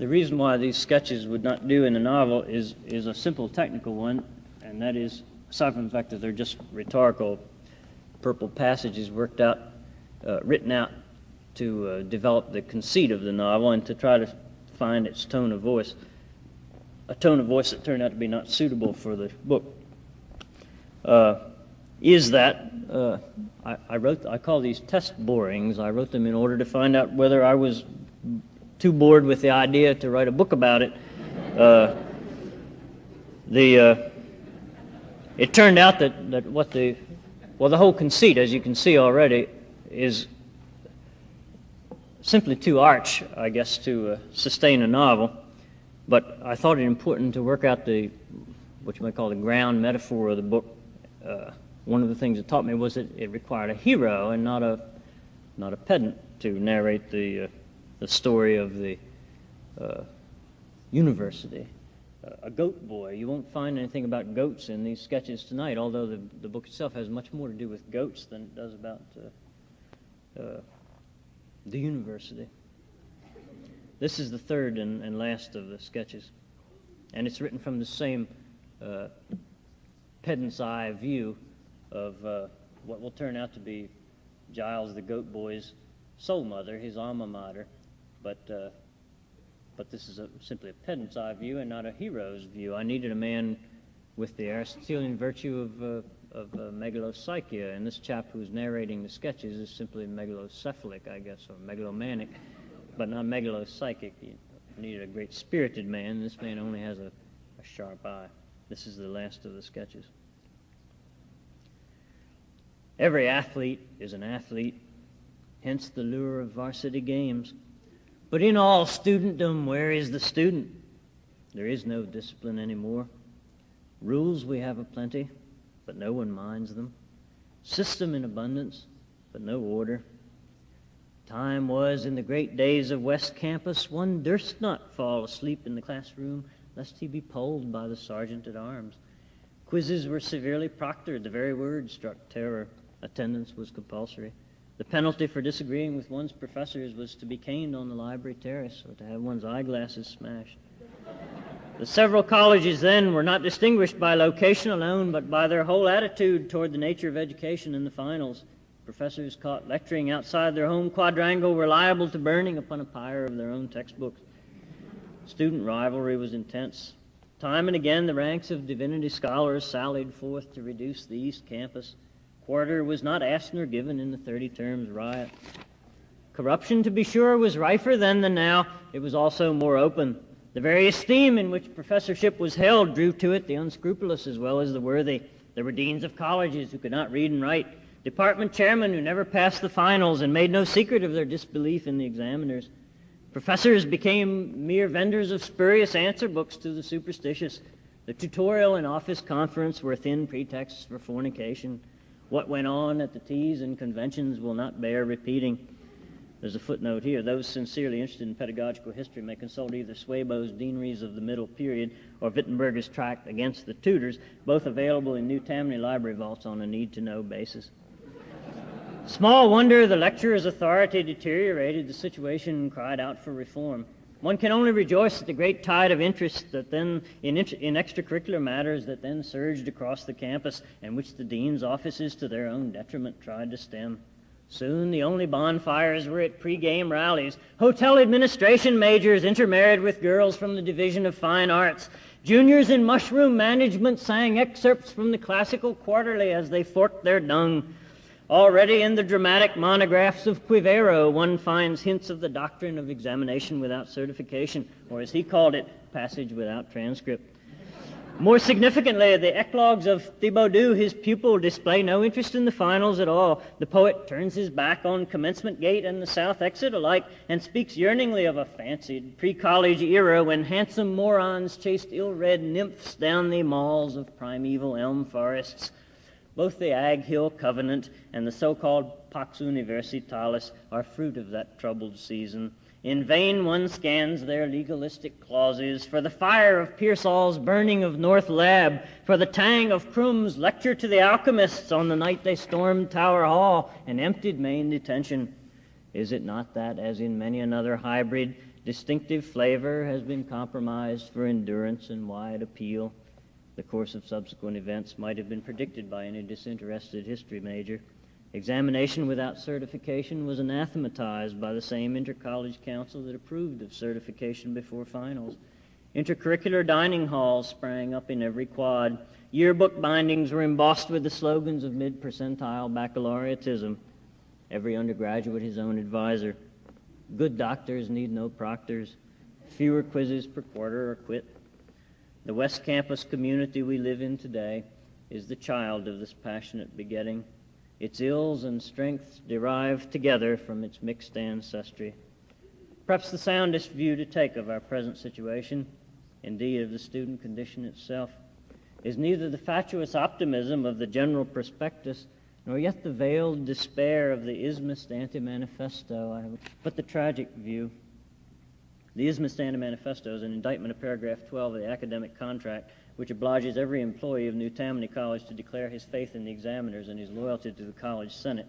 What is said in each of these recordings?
The reason why these sketches would not do in a novel is a simple technical one, and that is, aside from the fact that they're just rhetorical purple passages written out to develop the conceit of the novel and to try to find its tone of voice, a tone of voice that turned out to be not suitable for the book. I call these test borings. I wrote them in order to find out whether I was too bored with the idea to write a book about it. It turned out that the whole conceit, as you can see already, is simply too arch, I guess, to sustain a novel. But I thought it important to work out what you might call the ground metaphor of the book. One of the things it taught me was that it required a hero and not a pedant to narrate the story of the university. A goat boy. You won't find anything about goats in these sketches tonight, although the book itself has much more to do with goats than it does about the university. This is the third and last of the sketches, and it's written from the same pedant's eye view of what will turn out to be Giles the Goat Boy's soul mother, his alma mater, but this is simply a pedant's eye view and not a hero's view. I needed a man with the Aristotelian virtue of megalopsychia, and this chap who's narrating the sketches is simply megalocephalic, I guess, or megalomanic, but not megalopsychic. You needed a great spirited man. This man only has a sharp eye. This is the last of the sketches. Every athlete is an athlete, hence the lure of varsity games. But in all studentdom, where is the student? There is no discipline anymore. Rules we have aplenty, but no one minds them. System in abundance, but no order. Time was in the great days of West Campus, one durst not fall asleep in the classroom, lest he be polled by the sergeant at arms. Quizzes were severely proctored, the very word struck terror. Attendance was compulsory. The penalty for disagreeing with one's professors was to be caned on the library terrace or to have one's eyeglasses smashed. The several colleges then were not distinguished by location alone, but by their whole attitude toward the nature of education in the finals. Professors caught lecturing outside their home quadrangle were liable to burning upon a pyre of their own textbooks. Student rivalry was intense. Time and again the ranks of divinity scholars sallied forth to reduce the East Campus. Quarter was not asked nor given in the 30 terms riot. Corruption, to be sure, was rifer then than now. It was also more open. The very esteem in which professorship was held drew to it the unscrupulous as well as the worthy. There were deans of colleges who could not read and write, department chairmen who never passed the finals and made no secret of their disbelief in the examiners. Professors became mere vendors of spurious answer books to the superstitious. The tutorial and office conference were thin pretexts for fornication. What went on at the teas and conventions will not bear repeating. There's a footnote here. Those sincerely interested in pedagogical history may consult either Swabo's Deaneries of the Middle Period or Wittenberger's tract Against the Tutors, both available in New Tammany Library vaults on a need-to-know basis. Small wonder the lecturer's authority deteriorated the situation and cried out for reform. One can only rejoice at the great tide of interest that then in extracurricular matters that then surged across the campus and which the dean's offices to their own detriment tried to stem. Soon the only bonfires were at pre-game rallies. Hotel administration majors intermarried with girls from the Division of Fine Arts. Juniors in mushroom management sang excerpts from the classical quarterly as they forked their dung. Already in the dramatic monographs of Quivero, one finds hints of the doctrine of examination without certification, or as he called it, passage without transcript. More significantly, the eclogues of Thibaudeau, his pupil, display no interest in the finals at all. The poet turns his back on commencement gate and the south exit alike and speaks yearningly of a fancied pre-college era when handsome morons chased ill-read nymphs down the malls of primeval elm forests. Both the Ag Hill Covenant and the so-called Pax Universitalis are fruit of that troubled season. In vain one scans their legalistic clauses for the fire of Pearsall's burning of North Lab, for the tang of Crum's lecture to the alchemists on the night they stormed Tower Hall and emptied main detention. Is it not that, as in many another hybrid, distinctive flavor has been compromised for endurance and wide appeal? The course of subsequent events might have been predicted by any disinterested history major. Examination without certification was anathematized by the same intercollege council that approved of certification before finals. Intercurricular dining halls sprang up in every quad. Yearbook bindings were embossed with the slogans of mid-percentile baccalaureatism. Every undergraduate his own advisor. Good doctors need no proctors. Fewer quizzes per quarter or quit. The West Campus community we live in today is the child of this passionate begetting. Its ills and strengths derive together from its mixed ancestry. Perhaps the soundest view to take of our present situation, indeed of the student condition itself, is neither the fatuous optimism of the general prospectus nor yet the veiled despair of the Ismist Anti-Manifesto, but the tragic view. The Ismist Anti-Manifesto is an indictment of paragraph 12 of the academic contract, which obliges every employee of New Tammany College to declare his faith in the examiners and his loyalty to the college senate.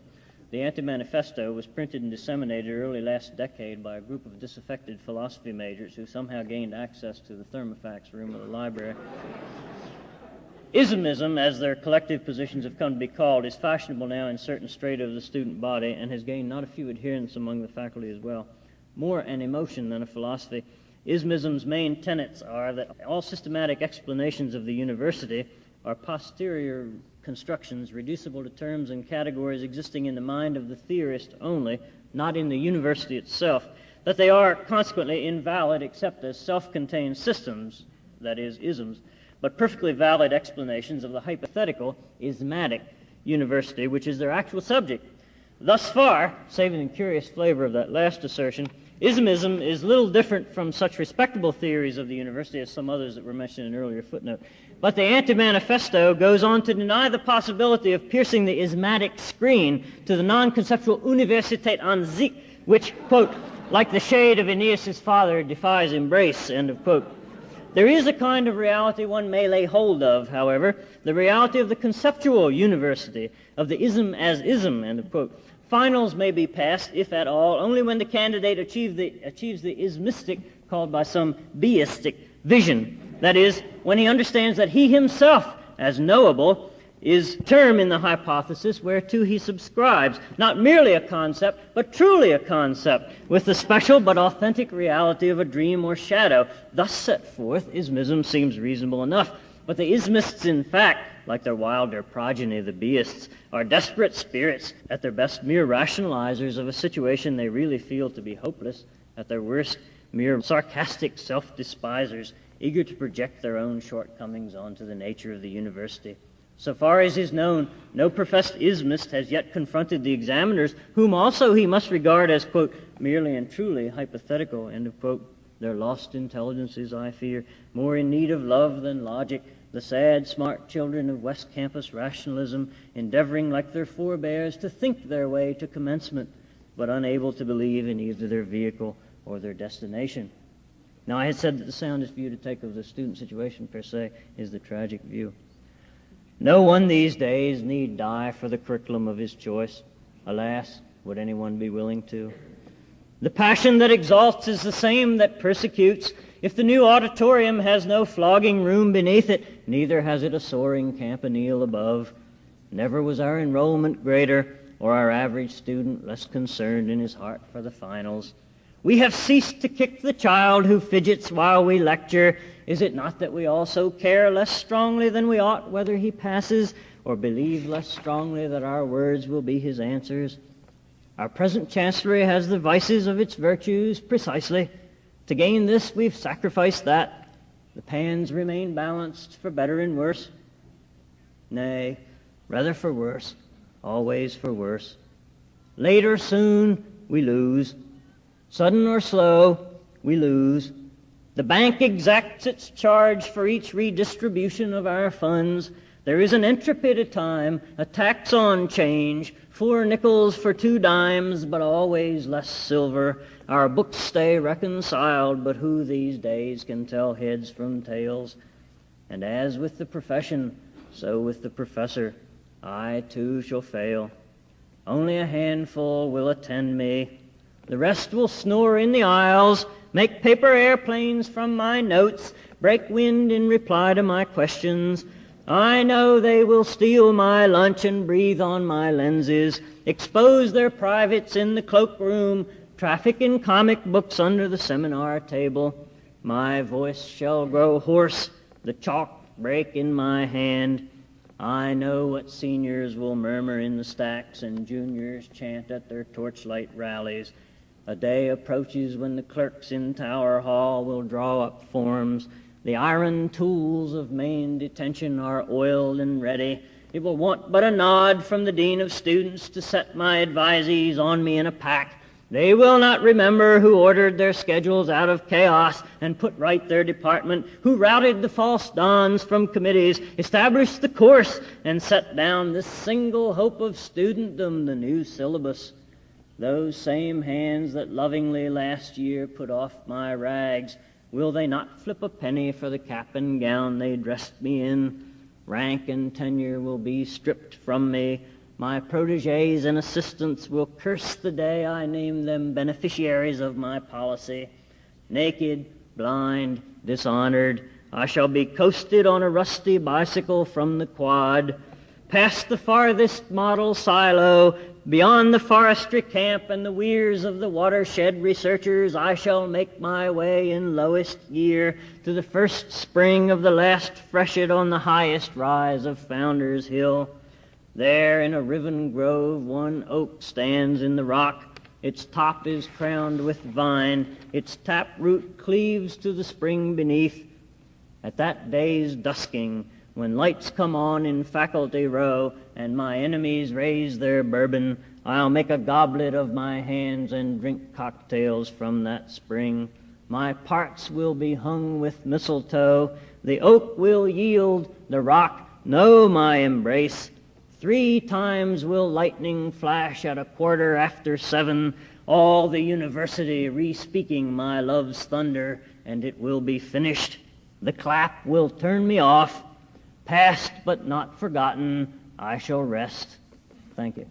The Anti-Manifesto was printed and disseminated early last decade by a group of disaffected philosophy majors who somehow gained access to the thermofax room of the library. Ismism, as their collective positions have come to be called, is fashionable now in certain strata of the student body and has gained not a few adherents among the faculty as well. More an emotion than a philosophy, Ismism's main tenets are that all systematic explanations of the university are posterior constructions reducible to terms and categories existing in the mind of the theorist only, not in the university itself, that they are consequently invalid except as self-contained systems, that is, isms, but perfectly valid explanations of the hypothetical ismatic university, which is their actual subject. Thus far, saving the curious flavor of that last assertion, Ismism is little different from such respectable theories of the university as some others that were mentioned in an earlier footnote. But the Anti-Manifesto goes on to deny the possibility of piercing the ismatic screen to the non-conceptual Universität an sich, which, quote, like the shade of Aeneas' father, defies embrace, end of quote. There is a kind of reality one may lay hold of, however, the reality of the conceptual university, of the ism as ism, end of quote. Finals may be passed, if at all, only when the candidate achieves the ismistic, called by some beistic, vision. That is, when he understands that he himself, as knowable, is term in the hypothesis whereto he subscribes, not merely a concept, but truly a concept, with the special but authentic reality of a dream or shadow. Thus set forth, ismism seems reasonable enough. But the ismists, in fact, like their wilder progeny, the beists, are desperate spirits, at their best mere rationalizers of a situation they really feel to be hopeless, at their worst mere sarcastic self-despisers, eager to project their own shortcomings onto the nature of the university. So far as is known, no professed ismist has yet confronted the examiners, whom also he must regard as, quote, merely and truly hypothetical, end of quote. Their lost intelligences, I fear, more in need of love than logic, the sad, smart children of West Campus rationalism, endeavoring, like their forebears, to think their way to commencement, but unable to believe in either their vehicle or their destination. Now, I had said that the soundest view to take of the student situation, per se, is the tragic view. No one these days need die for the curriculum of his choice. Alas, would anyone be willing to? The passion that exalts is the same that persecutes. If the new auditorium has no flogging room beneath it, neither has it a soaring campanile above. Never was our enrollment greater, or our average student less concerned in his heart for the finals. We have ceased to kick the child who fidgets while we lecture. Is it not that we also care less strongly than we ought whether he passes, or believe less strongly that our words will be his answers? Our present chancellery has the vices of its virtues, precisely. To gain this, we've sacrificed that. The pans remain balanced for better and worse. Nay, rather for worse, always for worse. Late or soon, we lose. Sudden or slow, we lose. The bank exacts its charge for each redistribution of our funds. There is an entropy at a time, a tax on change, 4 nickels for 2 dimes, but always less silver. Our books stay reconciled, but who these days can tell heads from tails? And as with the profession, so with the professor, I too shall fail. Only a handful will attend me. The rest will snore in the aisles, make paper airplanes from my notes, break wind in reply to my questions. I know they will steal my lunch and breathe on my lenses, expose their privates in the cloakroom, traffic in comic books under the seminar table. My voice shall grow hoarse, the chalk break in my hand. I know what seniors will murmur in the stacks and juniors chant at their torchlight rallies. A day approaches when the clerks in Tower Hall will draw up forms. The iron tools of Maine detention are oiled and ready. It will want but a nod from the dean of students to set my advisees on me in a pack. They will not remember who ordered their schedules out of chaos and put right their department, who routed the false dons from committees, established the course, and set down this single hope of studentdom, the new syllabus. Those same hands that lovingly last year put off my rags, will they not flip a penny for the cap and gown they dressed me in? Rank and tenure will be stripped from me. My protégés and assistants will curse the day I name them beneficiaries of my policy. Naked, blind, dishonored, I shall be coasted on a rusty bicycle from the quad, past the farthest model silo, beyond the forestry camp and the weirs of the watershed researchers. I shall make my way in lowest gear to the first spring of the last freshet on the highest rise of Founder's Hill. There in a riven grove one oak stands in the rock. Its top is crowned with vine. Its taproot cleaves to the spring beneath. At that day's dusking, when lights come on in Faculty Row and my enemies raise their bourbon, I'll make a goblet of my hands and drink cocktails from that spring. My parts will be hung with mistletoe. The oak will yield, the rock know my embrace. 3 times will lightning flash at 7:15, all the university re-speaking my love's thunder, and it will be finished. The clap will turn me off. Past but not forgotten, I shall rest. Thank you.